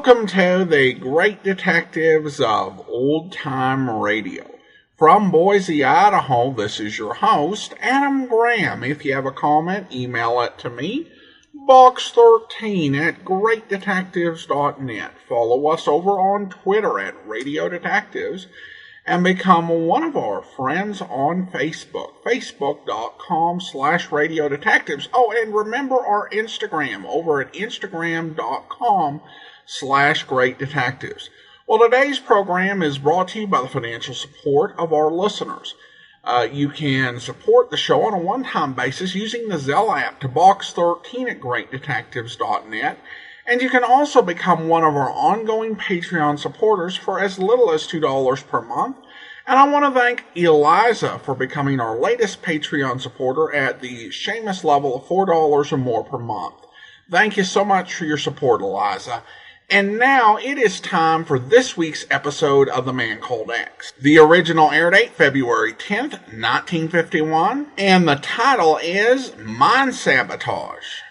Welcome to the Great Detectives of Old Time Radio. From Boise, Idaho, this is your host, Adam Graham. If you have a comment, email it to me, box13@greatdetectives.net. Follow us over on Twitter at Radio Detectives, and become one of our friends on Facebook, facebook.com/Radio Detectives. Oh, and remember our Instagram over at instagram.com/Great Detectives. Well, today's program is brought to you by the financial support of our listeners. You can support the show on a one-time basis using the Zelle app to box13@greatdetectives.net. And you can also become one of our ongoing Patreon supporters for as little as $2 per month. And I want to thank Eliza for becoming our latest Patreon supporter at the Seamus level of $4 or more per month. Thank you so much for your support, Eliza. And now it is time for this week's episode of The Man Called X. The original air date, February 10th, 1951. And the title is Mine Sabotage.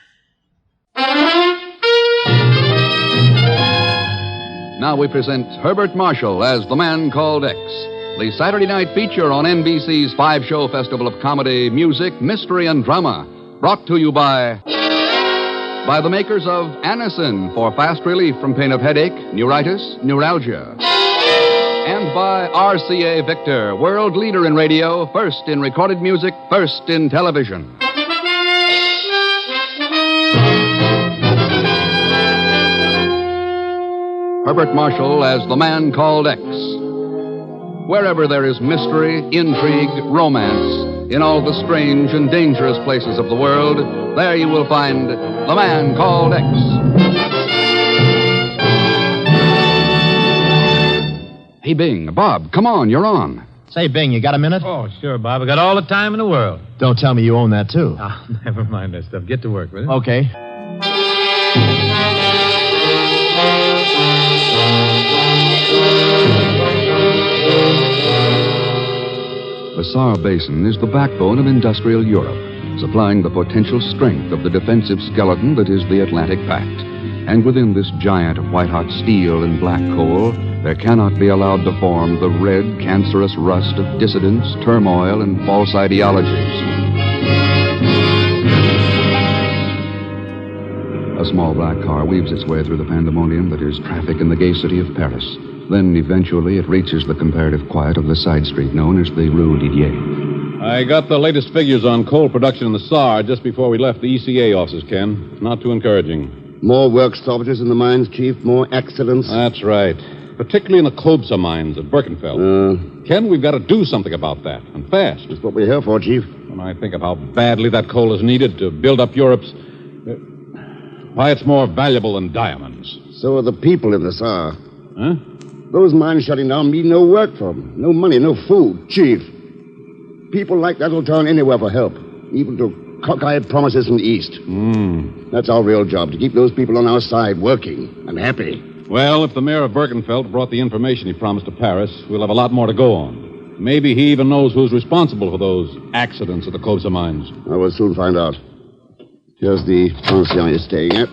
Now we present Herbert Marshall as The Man Called X, the Saturday night feature on NBC's five-show festival of comedy, music, mystery, and drama. Brought to you by the makers of Anacin for fast relief from pain of headache, neuritis, neuralgia. And by RCA Victor, world leader in radio, first in recorded music, first in television. Herbert Marshall as The Man Called X. Wherever there is mystery, intrigue, romance, in all the strange and dangerous places of the world, there you will find The Man Called X. Hey, Bing, Bob, come on, you're on. Say, Bing, you got a minute? Oh, sure, Bob. I got all the time in the world. Don't tell me you own that, too. Oh, never mind that stuff. Get to work with it. Okay. The Saar Basin is the backbone of industrial Europe, supplying the potential strength of the defensive skeleton that is the Atlantic Pact. And within this giant of white-hot steel and black coal, there cannot be allowed to form the red, cancerous rust of dissidence, turmoil, and false ideologies. A small black car weaves its way through the pandemonium that is traffic in the gay city of Paris. Then, eventually, it reaches the comparative quiet of the side street known as the Rue Didier. I got the latest figures on coal production in the Saar just before we left the ECA offices, Ken. Not too encouraging. More work stoppages in the mines, Chief. More accidents. That's right. Particularly in the Kobza mines at Birkenfeld. Ken, we've got to do something about that, and fast. That's what we're here for, Chief. When I think of how badly that coal is needed to build up Europe's... why, it's more valuable than diamonds. So are the people in the Saar. Huh? Those mines shutting down mean no work for them. No money, no food. Chief, people like that will turn anywhere for help, even to cockeyed promises from the East. That's our real job, to keep those people on our side working and happy. Well, if the mayor of Birkenfeld brought the information he promised to Paris, we'll have a lot more to go on. Maybe he even knows who's responsible for those accidents at the Kobza mines. I will soon find out. Here's the pension you're staying at.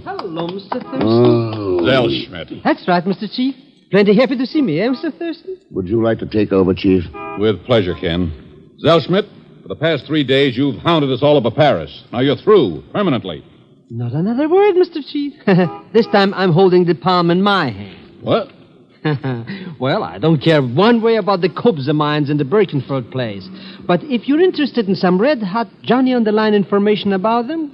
Hello, Mr. Thurston. Oh. Zellschmidt. That's right, Mr. Chief. Plenty happy to see me, eh, Mr. Thurston? Would you like to take over, Chief? With pleasure, Ken. Zellschmidt, for the past 3 days, you've hounded us all over Paris. Now you're through, permanently. Not another word, Mr. Chief. This time I'm holding the palm in my hand. What? Well, I don't care one way about the Kobza mines and the Birkenfeld place. But if you're interested in some red-hot Johnny-on-the-line information about them...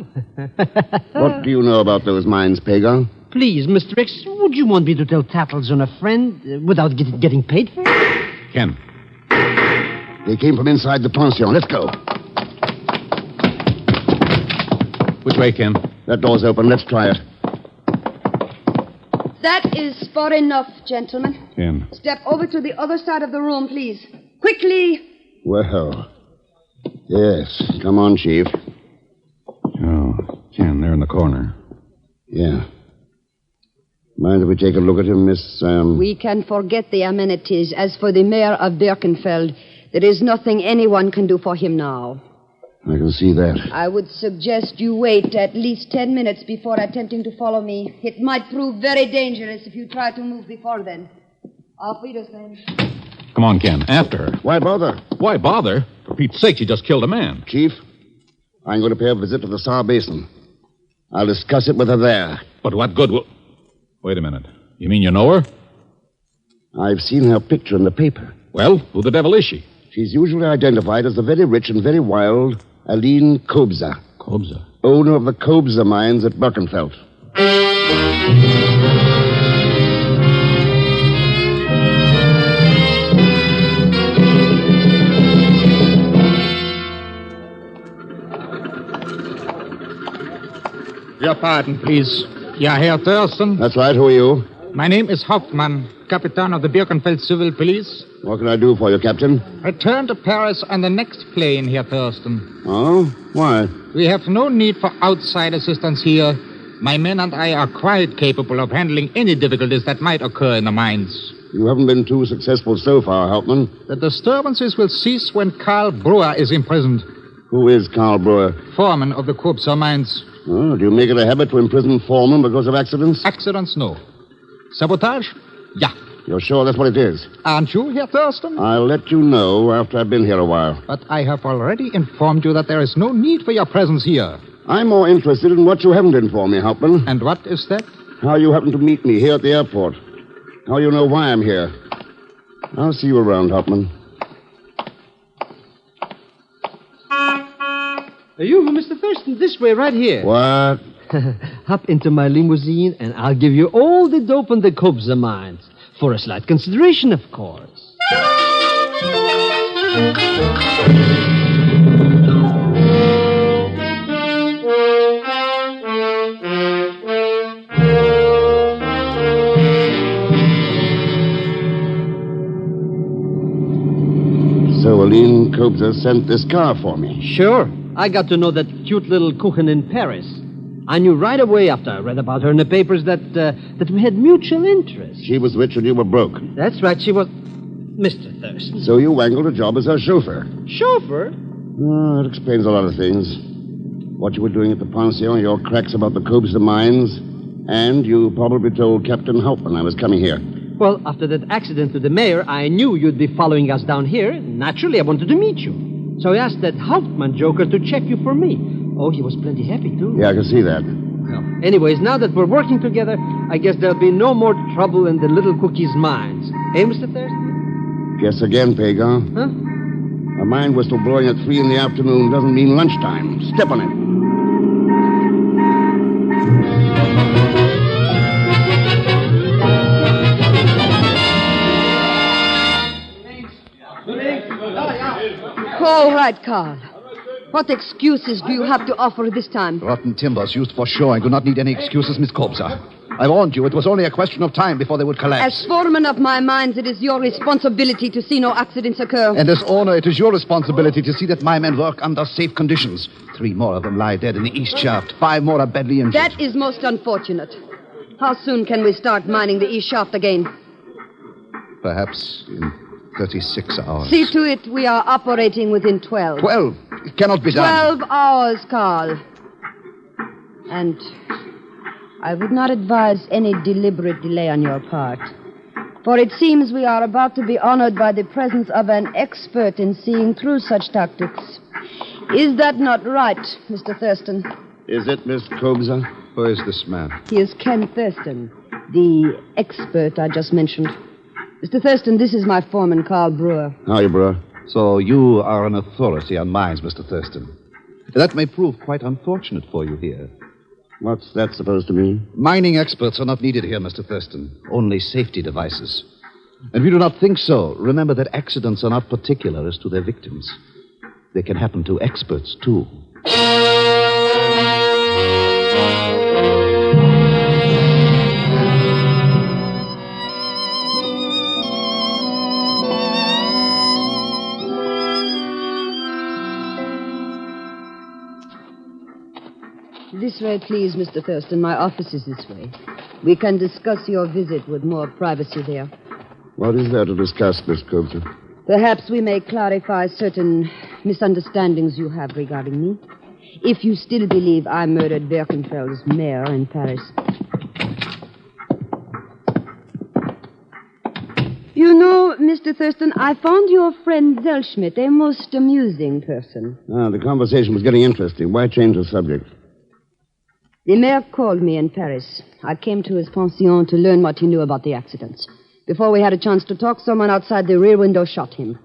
What do you know about those mines, Pagan? Please, Mr. X, would you want me to tell tattles on a friend without getting paid for it? Ken. They came from inside the pension. Let's go. Which way, Ken? That door's open. Let's try it. That is far enough, gentlemen. Ken. Step over to the other side of the room, please. Quickly. Well. Yes. Come on, Chief. Oh, Ken, they're in the corner. Yeah. Mind if we take a look at him, Miss... We can forget the amenities. As for the mayor of Birkenfeld, there is nothing anyone can do for him now. I can see that. I would suggest you wait at least 10 minutes before attempting to follow me. It might prove very dangerous if you try to move before then. Auf Wiedersehen. Come on, Ken. After her. Why bother? Why bother? For Pete's sake, she just killed a man. Chief, I'm going to pay a visit to the Saar Basin. I'll discuss it with her there. But what good will... Wait a minute. You mean you know her? I've seen her picture in the paper. Well, who the devil is she? She's usually identified as the very rich and very wild Aline Kobza. Kobza? Owner of the Kobza mines at Birkenfeld. Your pardon, please. Yeah, Herr Thurston. That's right. Who are you? My name is Hauptmann, Captain of the Birkenfeld Civil Police. What can I do for you, Captain? Return to Paris on the next plane, Herr Thurston. Oh? Why? We have no need for outside assistance here. My men and I are quite capable of handling any difficulties that might occur in the mines. You haven't been too successful so far, Hauptmann. The disturbances will cease when Karl Brewer is imprisoned. Who is Karl Brewer? Foreman of the Kobza mines. Oh, do you make it a habit to imprison foremen because of accidents? Accidents, no. Sabotage? Yeah. You're sure that's what it is? Aren't you, Herr Thurston? I'll let you know after I've been here a while. But I have already informed you that there is no need for your presence here. I'm more interested in what you haven't informed me, Hauptmann. And what is that? How you happened to meet me here at the airport. How you know why I'm here. I'll see you around, Hauptmann. You, Mr. Thurston, this way, right here. What? Hop into my limousine, and I'll give you all the dope on the Kobza mines. For a slight consideration, of course. So Aline Kobza sent this car for me. Sure. I got to know that cute little Kuchen in Paris. I knew right away after I read about her in the papers that we had mutual interests. She was rich and you were broke. That's right, she was... Mr. Thurston. So you wangled a job as her chauffeur. Chauffeur? Oh, that explains a lot of things. What you were doing at the pension, your cracks about the Kobza mines, and you probably told Captain Hauptmann I was coming here. Well, after that accident to the mayor, I knew you'd be following us down here. Naturally, I wanted to meet you. So I asked that Hauptmann joker to check you for me. Oh, he was plenty happy, too. Yeah, I can see that. Well, anyways, now that we're working together, I guess there'll be no more trouble in the little cookie's mines. Eh, Mr. Thurston? Guess again, Pagan. Huh? A mine whistle blowing at 3 in the afternoon doesn't mean lunchtime. Step on it. All right, Carl. What excuses do you have to offer this time? Rotten timbers used for shoring do not need any excuses, Miss Kobza. I warned you it was only a question of time before they would collapse. As foreman of my mines, it is your responsibility to see no accidents occur. And as owner, it is your responsibility to see that my men work under safe conditions. 3 more of them lie dead in the east shaft. 5 more are badly injured. That is most unfortunate. How soon can we start mining the east shaft again? Perhaps in 36 hours. See to it we are operating within 12. 12? It cannot be done. 12 hours, Carl. And I would not advise any deliberate delay on your part. For it seems we are about to be honored by the presence of an expert in seeing through such tactics. Is that not right, Mr. Thurston? Is it, Miss Kobza? Who is this man? He is Ken Thurston, the expert I just mentioned. Mr. Thurston, this is my foreman, Karl Brewer. How are you, Brewer? So you are an authority on mines, Mr. Thurston. That may prove quite unfortunate for you here. What's that supposed to mean? Mining experts are not needed here, Mr. Thurston. Only safety devices. And if you do not think so, remember that accidents are not particular as to their victims. They can happen to experts, too. This way, please, Mr. Thurston. My office is this way. We can discuss your visit with more privacy there. What is there to discuss, Miss Kobza? Perhaps we may clarify certain misunderstandings you have regarding me. If you still believe I murdered Birkenfeld's mayor in Paris. You know, Mr. Thurston, I found your friend Zellschmidt a most amusing person. The conversation was getting interesting. Why change the subject? The mayor called me in Paris. I came to his pension to learn what he knew about the accidents. Before we had a chance to talk, someone outside the rear window shot him.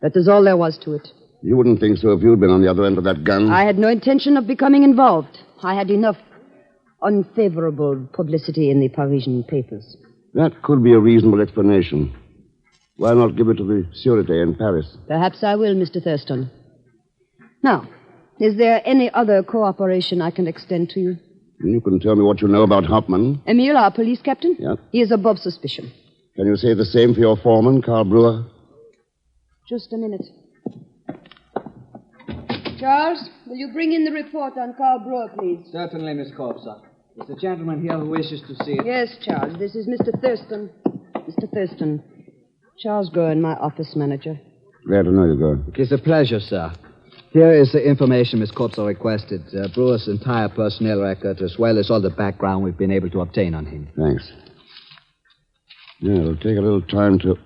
That is all there was to it. You wouldn't think so if you'd been on the other end of that gun. I had no intention of becoming involved. I had enough unfavorable publicity in the Parisian papers. That could be a reasonable explanation. Why not give it to the Sûreté in Paris? Perhaps I will, Mr. Thurston. Now, is there any other cooperation I can extend to you? You can tell me what you know about Hauptmann. Emile, our police captain? Yeah. He is above suspicion. Can you say the same for your foreman, Karl Brewer? Just a minute. Charles, will you bring in the report on Karl Brewer, please? Certainly, Miss Corpser. There's a gentleman here who wishes to see it. Yes, Charles. This is Mr. Thurston. Mr. Thurston. Charles Goen, my office manager. Glad to know you, Goen. It is a pleasure, sir. Here is the information Miss Corpser requested. Brewer's entire personnel record, as well as all the background we've been able to obtain on him. Thanks. Yeah, it'll take a little time to...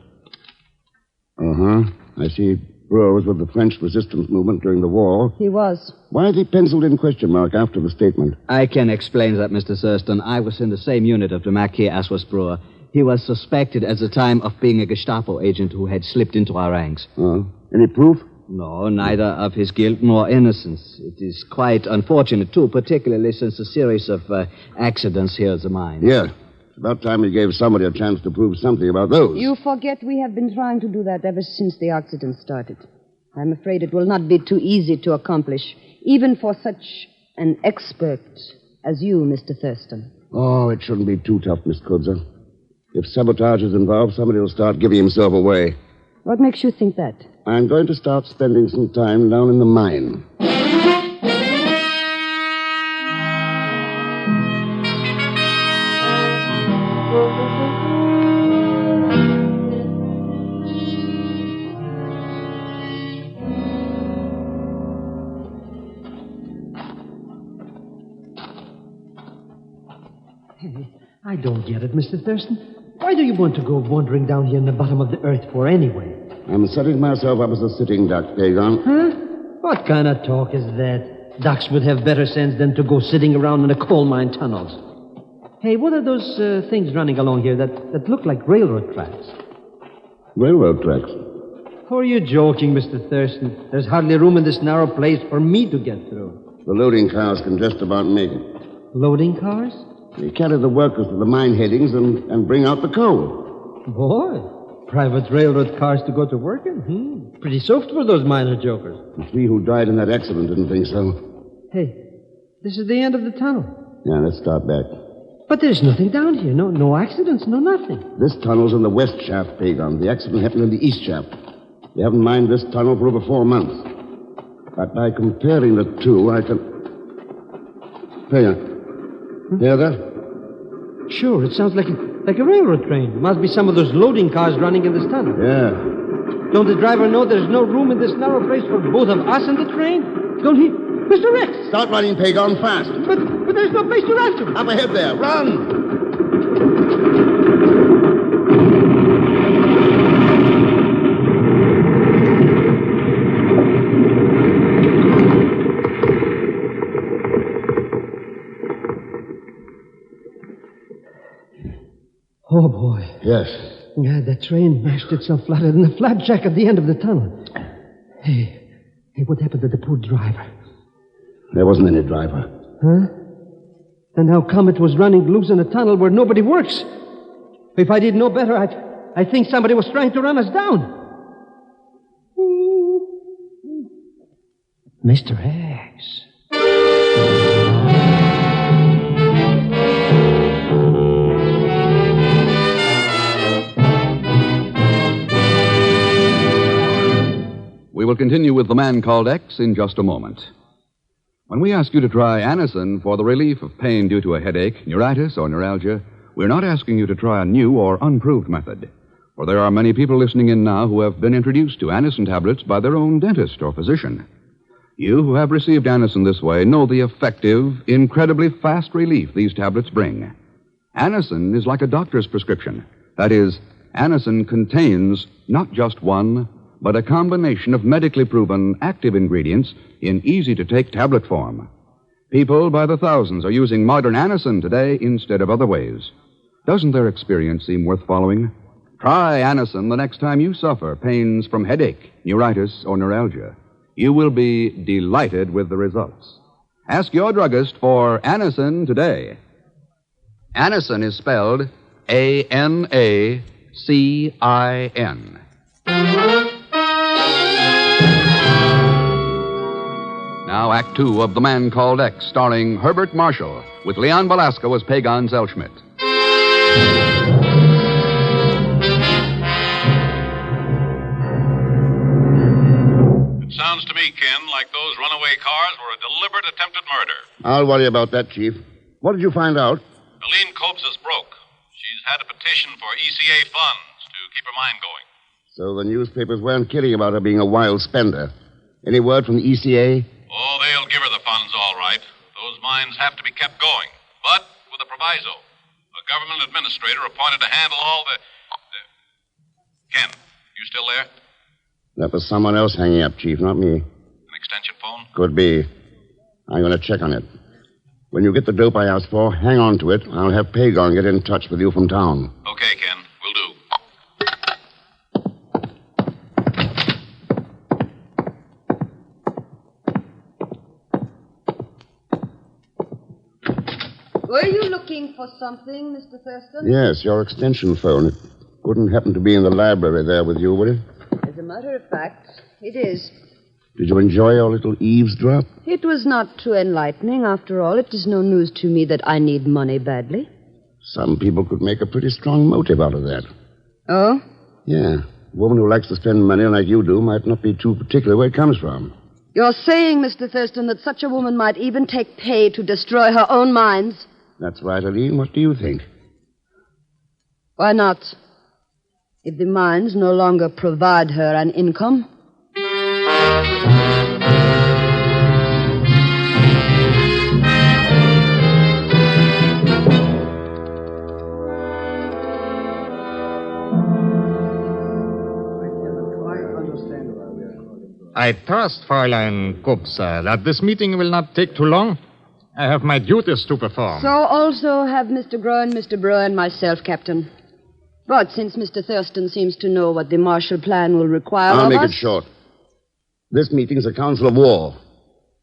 I see Brewer was with the French resistance movement during the war. He was. Why the penciled-in question mark after the statement? I can explain that, Mr. Thurston. I was in the same unit of the Marquis as was Brewer. He was suspected at the time of being a Gestapo agent who had slipped into our ranks. Any proof? No, neither of his guilt nor innocence. It is quite unfortunate, too, particularly since a series of accidents here at the mine. Yeah. It's about time you gave somebody a chance to prove something about those. You forget we have been trying to do that ever since the accident started. I'm afraid it will not be too easy to accomplish, even for such an expert as you, Mr. Thurston. Oh, it shouldn't be too tough, Miss Kudzer. If sabotage is involved, somebody will start giving himself away. What makes you think that? I'm going to start spending some time down in the mine. I don't get it, Mr. Thurston. Why do you want to go wandering down here in the bottom of the earth for anyway? I'm setting myself up as a sitting duck, Pagon. Huh? What kind of talk is that? Ducks would have better sense than to go sitting around in the coal mine tunnels. Hey, what are those things running along here that look like railroad tracks? Railroad tracks? Who are you joking, Mr. Thurston? There's hardly room in this narrow place for me to get through. The loading cars can just about make it. Loading cars? They carry the workers to the mine headings and bring out the coal. Boy, private railroad cars to go to work in? Pretty soft for those miner jokers. The three who died in that accident didn't think so. Hey, this is the end of the tunnel. Yeah, let's start back. But there's nothing down here. No accidents, no nothing. This tunnel's in the west shaft, Pagon. The accident happened in the east shaft. They haven't mined this tunnel for over 4 months. But by comparing the two, I can... Pagon. Hear that? Sure, it sounds like a railroad train. Must be some of those loading cars running in this tunnel. Yeah. Don't the driver know there's no room in this narrow place for both of us and the train? Don't he? Mr. Rex! Start running, Pagon, fast. But there's no place to run to. Up ahead there. Run! Oh, boy. Yes. Yeah, that train mashed itself flatter than the flat jack at the end of the tunnel. Hey, what happened to the poor driver? There wasn't any driver. Huh? Then how come it was running loose in a tunnel where nobody works? If I didn't know better, I think somebody was trying to run us down. Mr. X. We will continue with The Man Called X in just a moment. When we ask you to try Anacin for the relief of pain due to a headache, neuritis, or neuralgia, we're not asking you to try a new or unproved method. For there are many people listening in now who have been introduced to Anacin tablets by their own dentist or physician. You who have received Anacin this way know the effective, incredibly fast relief these tablets bring. Anacin is like a doctor's prescription. That is, Anacin contains not just one, but a combination of medically proven active ingredients in easy-to-take tablet form. People by the thousands are using modern Anacin today instead of other ways. Doesn't their experience seem worth following? Try Anacin the next time you suffer pains from headache, neuritis, or neuralgia. You will be delighted with the results. Ask your druggist for Anacin today. Anacin is spelled A-N-A-C-I-N. Now, Act Two of The Man Called X, starring Herbert Marshall, with Leon Belasco as Pagan Zellschmidt. It sounds to me, Ken, like those runaway cars were a deliberate attempted murder. I'll worry about that, Chief. What did you find out? Helene Copes is broke. She's had a petition for ECA funds to keep her mind going. So the newspapers weren't kidding about her being a wild spender. Any word from the ECA? Oh, they'll give her the funds all right. Those mines have to be kept going. But with a proviso. A government administrator appointed to handle all the... Ken, you still there? That was someone else hanging up, Chief, not me. An extension phone? Could be. I'm going to check on it. When you get the dope I asked for, hang on to it. I'll have Pagon get in touch with you from town. Okay, Ken. Will do. Were you looking for something, Mr. Thurston? Yes, your extension phone. It wouldn't happen to be in the library there with you, would it? As a matter of fact, it is. Did you enjoy your little eavesdrop? It was not too enlightening. After all, it is no news to me that I need money badly. Some people could make a pretty strong motive out of that. Oh? Yeah. A woman who likes to spend money like you do might not be too particular where it comes from. You're saying, Mr. Thurston, that such a woman might even take pay to destroy her own mines? That's right, Aline. What do you think? Why not? If the mines no longer provide her an income. I trust, Fräulein Koops, that this meeting will not take too long. I have my duties to perform. So also have Mr. Groen, Mr. Brewer, and myself, Captain. But since Mr. Thurston seems to know what the Marshall Plan will require I'll of make us... it short. This meeting's a council of war.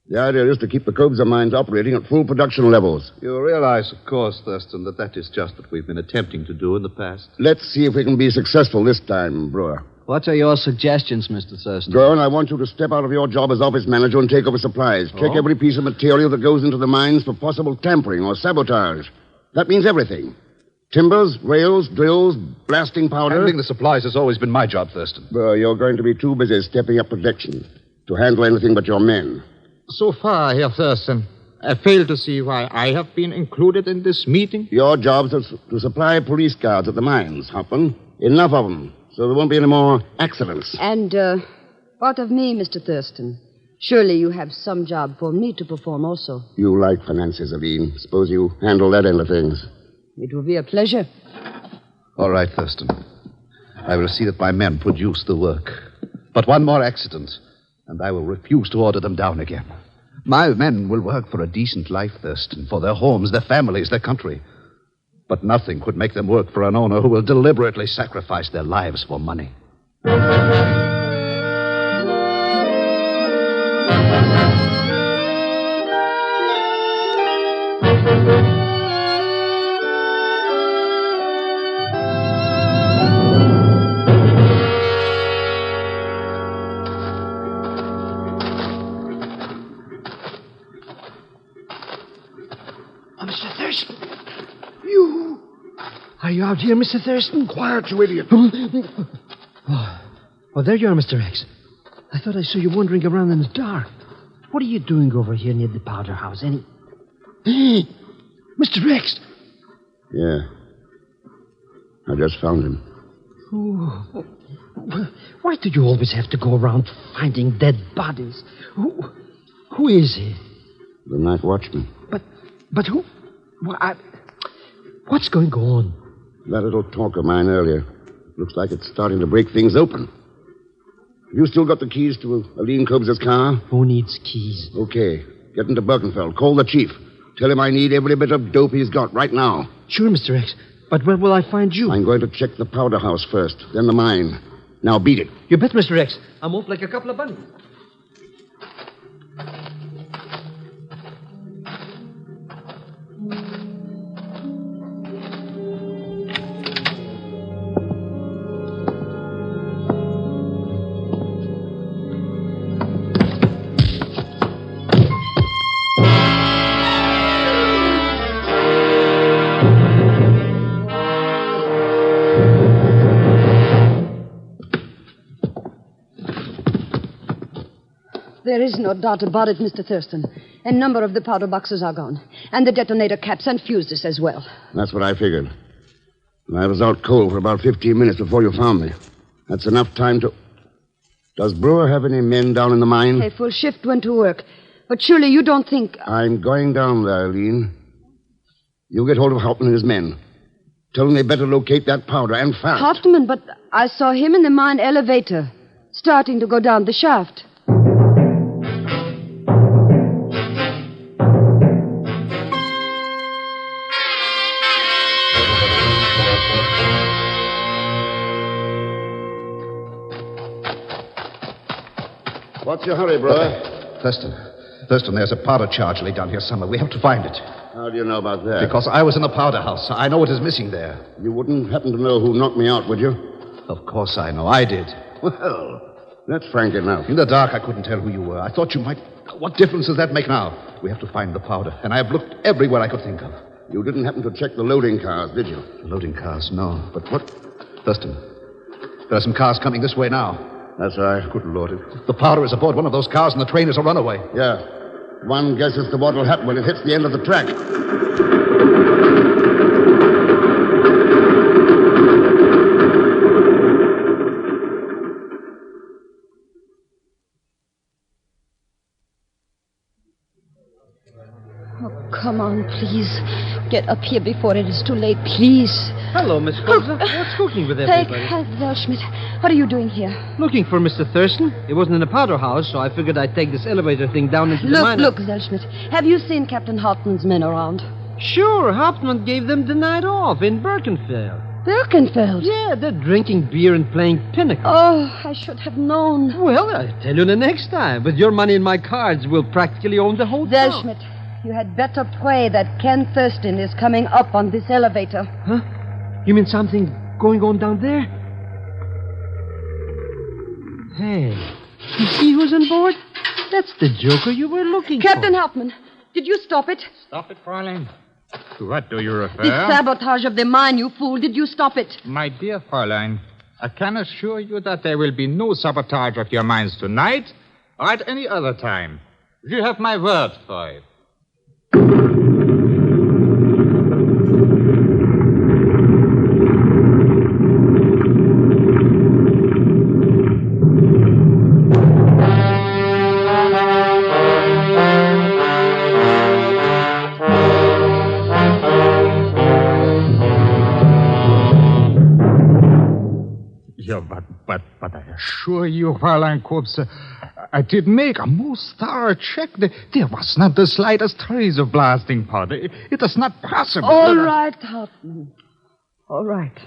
The idea is to keep the Cobza mines operating at full production levels. You realize, of course, Thurston, that is just what we've been attempting to do in the past. Let's see if we can be successful this time, Brewer. What are your suggestions, Mr. Thurston? Groen, I want you to step out of your job as office manager and take over supplies. Check every piece of material that goes into the mines for possible tampering or sabotage. That means everything. Timbers, rails, drills, blasting powder. Handling the supplies has always been my job, Thurston. You're going to be too busy stepping up protection to handle anything but your men. So far, Herr Thurston, I fail to see why I have been included in this meeting. Your job's to supply police guards at the mines, Hoffman. Enough of them, so there won't be any more accidents. And, what of me, Mr. Thurston? Surely you have some job for me to perform also. You like finances, Aline. Suppose you handle that end of things. It will be a pleasure. All right, Thurston. I will see that my men produce the work. But one more accident, and I will refuse to order them down again. My men will work for a decent life, Thurston, for their homes, their families, their country. But nothing could make them work for an owner who will deliberately sacrifice their lives for money. Mr. Thurston. You. Are you out here, Mr. Thurston? Quiet, you idiot. Oh, there you are, Mr. X. I thought I saw you wandering around in the dark. What are you doing over here near the powder house? Mr. X. Yeah. I just found him. Oh. Why do you always have to go around finding dead bodies? Who is he? The night watchman. But who? What's going on? That little talk of mine earlier. Looks like it's starting to break things open. You still got the keys to Aline Cobbs' car? Who needs keys? Okay. Get into Birkenfeld. Call the chief. Tell him I need every bit of dope he's got right now. Sure, Mr. X. But where will I find you? I'm going to check the powder house first, then the mine. Now beat it. You bet, Mr. X. I'm off like a couple of bunnies. There is no doubt about it, Mr. Thurston. A number of the powder boxes are gone. And the detonator caps and fuses as well. That's what I figured. I was out cold for about 15 minutes before you found me. That's enough time to... Does Brewer have any men down in the mine? A full shift went to work. But surely you don't think... I'm going down there, Eileen. You get hold of Hauptmann and his men. Tell them they better locate that powder, and fast. Hauptmann, but I saw him in the mine elevator, starting to go down the shaft. What's your hurry, Brewer? Thurston, there's a powder charge laid down here somewhere. We have to find it. How do you know about that? Because I was in the powder house. I know what is missing there. You wouldn't happen to know who knocked me out, would you? Of course I know. I did. Well, that's frank enough. In the dark, I couldn't tell who you were. I thought you might... What difference does that make now? We have to find the powder, and I've looked everywhere I could think of. You didn't happen to check the loading cars, did you? Loading cars? No. But what... Thurston, there are some cars coming this way now. That's right. Good Lord. The powder is aboard one of those cars, and the train is a runaway. Yeah. One guesses to what'll happen when it hits the end of the track. Oh, come on, please. Get up here before it is too late, please. Hello, Miss Colza. What's cooking with everybody? Hey, Welschmidt, what are you doing here? Looking for Mr. Thurston. He wasn't in the powder house, so I figured I'd take this elevator thing down into the mine. Look, Welschmidt. Have you seen Captain Hauptmann's men around? Sure, Hauptmann gave them the night off in Birkenfeld. Birkenfeld? Yeah, they're drinking beer and playing pinochle. Oh, I should have known. Well, I'll tell you the next time. With your money and my cards, we'll practically own the whole town. Welschmidt, you had better pray that Ken Thurston is coming up on this elevator. Huh? You mean something going on down there? Hey, you see who's on board? That's the joker you were looking Captain for. Hauptmann, did you stop it? Stop it, Fräulein. To what do you refer? The sabotage of the mine, you fool. Did you stop it? My dear Fräulein, I can assure you that there will be no sabotage of your mines tonight or at any other time. You have my word for it. But I assure you, Fräulein Kobs, I did make a most thorough check. There was not the slightest trace of blasting powder. It is not possible. All right, Hauptmann. All right.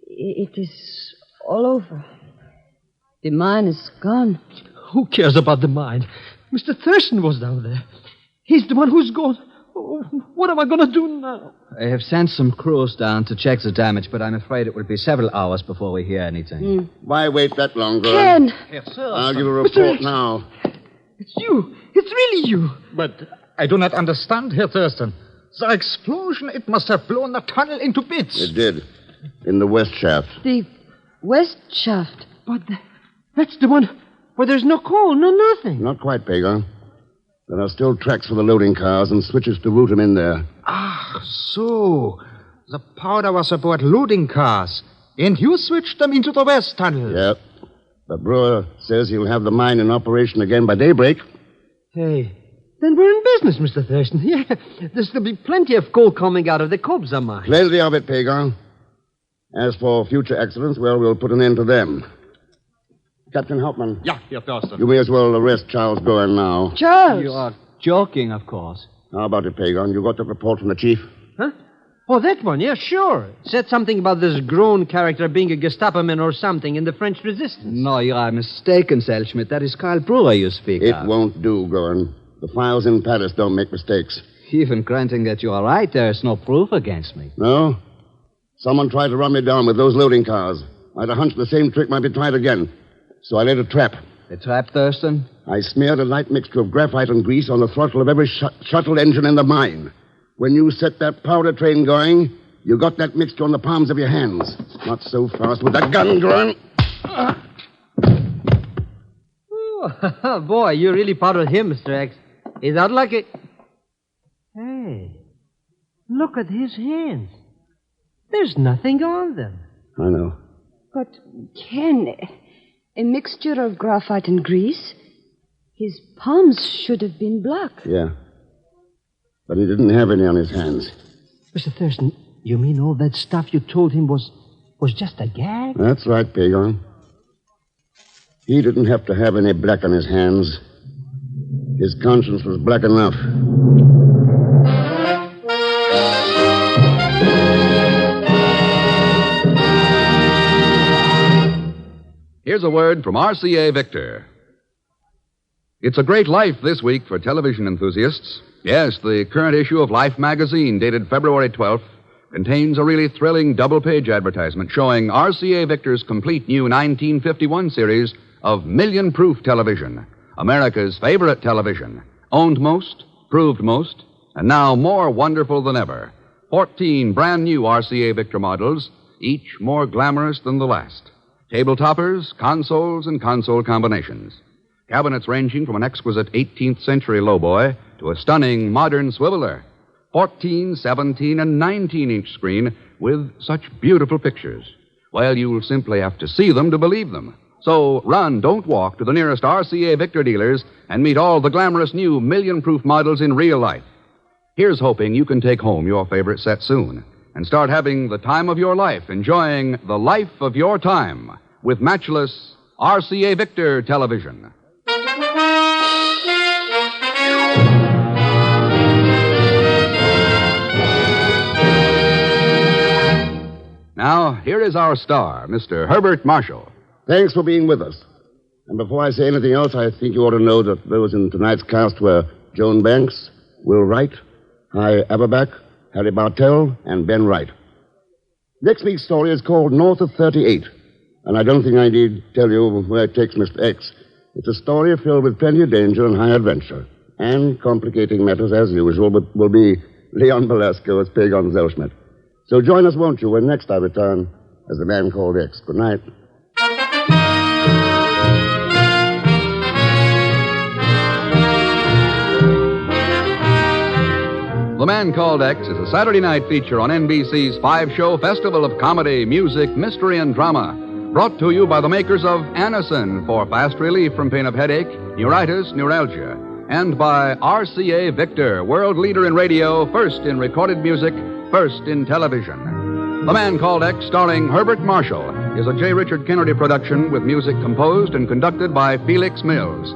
It is all over. The mine is gone. Who cares about the mine? Mr. Thurston was down there. He's the one who's gone. What am I going to do now? I have sent some crews down to check the damage, but I'm afraid it will be several hours before we hear anything. Why wait that long, girl? Ken! Yes, sir. I'll give a report now. It's you. It's really you. But I do not understand, Herr Thurston. The explosion, it must have blown the tunnel into bits. It did. In the west shaft. The west shaft? But that's the one where there's no coal, no nothing. Not quite, Pager. There are still tracks for the loading cars and switches to route them in there. Ah, so. The powder was aboard loading cars. And you switched them into the west tunnel. Yep. But Brewer says he'll have the mine in operation again by daybreak. Hey, then we're in business, Mr. Thurston. Yeah, there'll be plenty of coal coming out of the Kobza mine. Plenty of it, Pagon. As for future accidents, well, we'll put an end to them. Captain Hauptmann. Yeah, Herr Thurston. You may as well arrest Charles Brewer now. Charles! You are joking, of course. How about it, Pagon? You got the report from the chief? Huh? Oh, that one, yeah, sure. Said something about this grown character being a Gestapo man or something in the French resistance. No, you are mistaken, Selschmidt. That is Karl Brewer you speak It of. won't do, Goran. The files in Paris don't make mistakes. Even granting that you are right, there is no proof against me. No? Someone tried to run me down with those loading cars. I had a hunch the same trick might be tried again. So I laid a trap. A trap, Thurston? I smeared a light mixture of graphite and grease on the throttle of every shuttle engine in the mine. When you set that powder train going, you got that mixture on the palms of your hands. Not so fast with that gun, Goran. Oh, boy, you really powdered him, Mr. X. Is that like a... Hey, look at his hands. There's nothing on them. I know. But, Ken, a mixture of graphite and grease? His palms should have been black. Yeah. But he didn't have any on his hands. Mr. Thurston, you mean all that stuff you told him was just a gag? That's right, Pagon. He didn't have to have any black on his hands. His conscience was black enough. Here's a word from RCA Victor. It's a great life this week for television enthusiasts. Yes, the current issue of Life magazine, dated February 12th, contains a really thrilling double-page advertisement showing RCA Victor's complete new 1951 series of million-proof television, America's favorite television, owned most, proved most, and now more wonderful than ever. 14 brand-new RCA Victor models, each more glamorous than the last. Table toppers, consoles, and console combinations. Cabinets ranging from an exquisite 18th century lowboy to a stunning modern swiveler. 14, 17, and 19-inch screen with such beautiful pictures. Well, you'll simply have to see them to believe them. So run, don't walk, to the nearest RCA Victor dealers and meet all the glamorous new million-proof models in real life. Here's hoping you can take home your favorite set soon and start having the time of your life, enjoying the life of your time with matchless RCA Victor television. Now, here is our star, Mr. Herbert Marshall. Thanks for being with us. And before I say anything else, I think you ought to know that those in tonight's cast were Joan Banks, Will Wright, Hy Averback, Harry Bartell, and Ben Wright. Next week's story is called North of 38, and I don't think I need tell you where it takes Mr. X. It's a story filled with plenty of danger and high adventure, and complicating matters as usual, but will be Leon Belasco as Pagon Zelschmidt. So join us, won't you, when next I return as the man called X. Good night. The Man Called X is a Saturday night feature on NBC's 5-show festival of comedy, music, mystery, and drama. Brought to you by the makers of Anacin for fast relief from pain of headache, neuritis, neuralgia. And by RCA Victor, world leader in radio, first in recorded music, first in television. The Man Called X, starring Herbert Marshall, is a J. Richard Kennedy production with music composed and conducted by Felix Mills.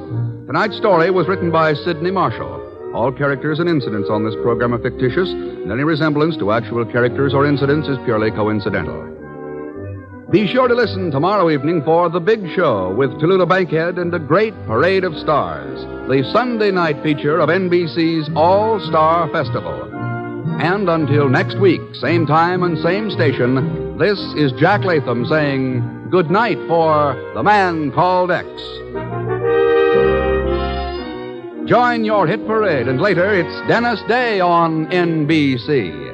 Tonight's story was written by Sidney Marshall. All characters and incidents on this program are fictitious, and any resemblance to actual characters or incidents is purely coincidental. Be sure to listen tomorrow evening for The Big Show with Tallulah Bankhead and a great parade of stars, the Sunday night feature of NBC's All-Star Festival. And until next week, same time and same station, this is Jack Latham saying good night for The Man Called X. Join your hit parade, and later it's Dennis Day on NBC.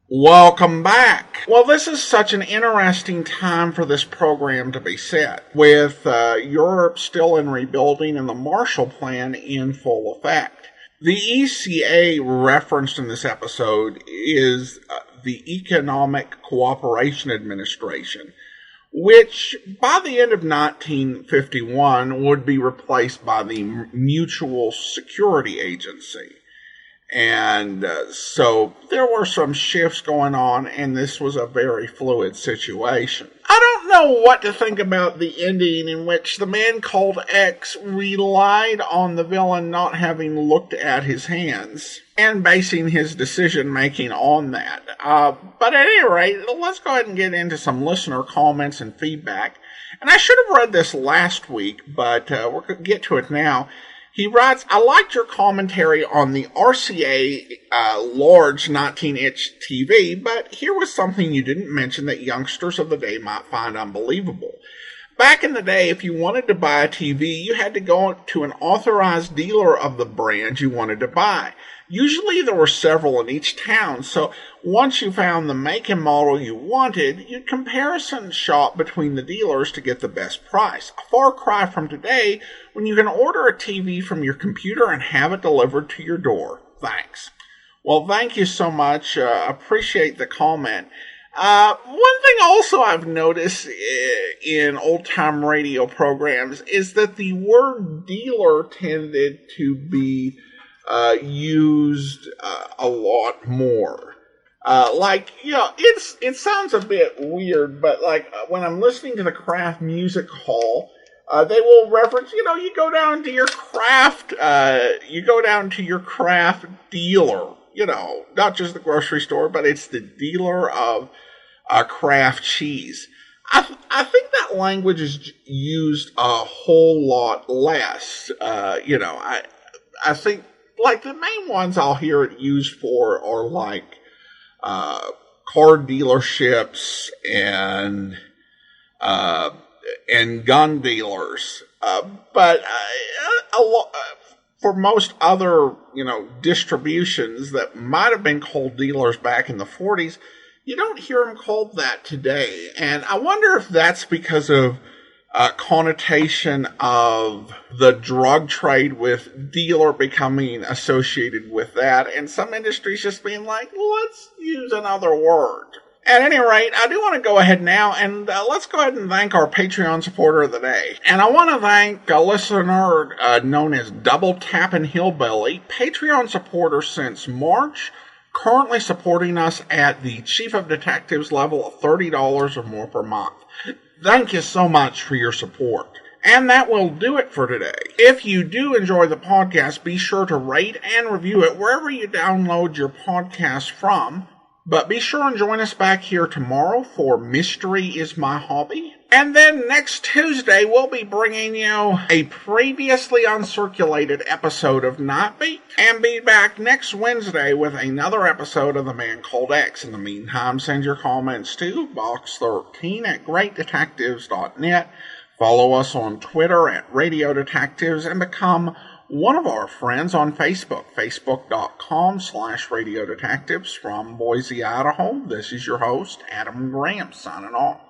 Welcome back. Well, this is such an interesting time for this program to be set, with Europe still in rebuilding and the Marshall Plan in full effect. The ECA referenced in this episode is the Economic Cooperation Administration, which by the end of 1951 would be replaced by the Mutual Security Agency. And so there were some shifts going on, and this was a very fluid situation. I don't know what to think about the ending in which the man called X relied on the villain not having looked at his hands and basing his decision-making on that. But at any rate, let's go ahead and get into some listener comments and feedback. And I should have read this last week, but we're going to get to it now. He writes, I liked your commentary on the RCA large 19-inch TV, but here was something you didn't mention that youngsters of the day might find unbelievable. Back in the day, if you wanted to buy a TV, you had to go to an authorized dealer of the brand you wanted to buy. Usually there were several in each town, so once you found the make and model you wanted, you'd comparison shop between the dealers to get the best price. A far cry from today, when you can order a TV from your computer and have it delivered to your door. Thanks. Well, thank you so much. Appreciate the comment. One thing also I've noticed in old-time radio programs is that the word dealer tended to be used a lot more. It sounds a bit weird, but when I'm listening to the Craft Music Hall, they will reference, you go down to your craft dealer, not just the grocery store, but it's the dealer of craft cheese. I think that language is used a whole lot less. I think the main ones I'll hear it used for are car dealerships and gun dealers. But for most other, distributions that might have been called dealers back in the 40s, you don't hear them called that today. And I wonder if that's because of connotation of the drug trade with dealer becoming associated with that, and some industries just being like, let's use another word. At any rate, I do want to go ahead now and let's go ahead and thank our Patreon supporter of the day. And I want to thank a listener known as Double Tappin' Hillbilly, Patreon supporter since March, currently supporting us at the Chief of Detectives level of $30 or more per month. Thank you so much for your support. And that will do it for today. If you do enjoy the podcast, be sure to rate and review it wherever you download your podcast from. But be sure and join us back here tomorrow for Mystery is My Hobby. And then next Tuesday, we'll be bringing you a previously uncirculated episode of Nightbeat. And be back next Wednesday with another episode of The Man Called X. In the meantime, send your comments to box13@greatdetectives.net. Follow us on Twitter at Radio Detectives and become one of our friends on Facebook, facebook.com/Radio Detectives. From Boise, Idaho, this is your host, Adam Graham, signing off.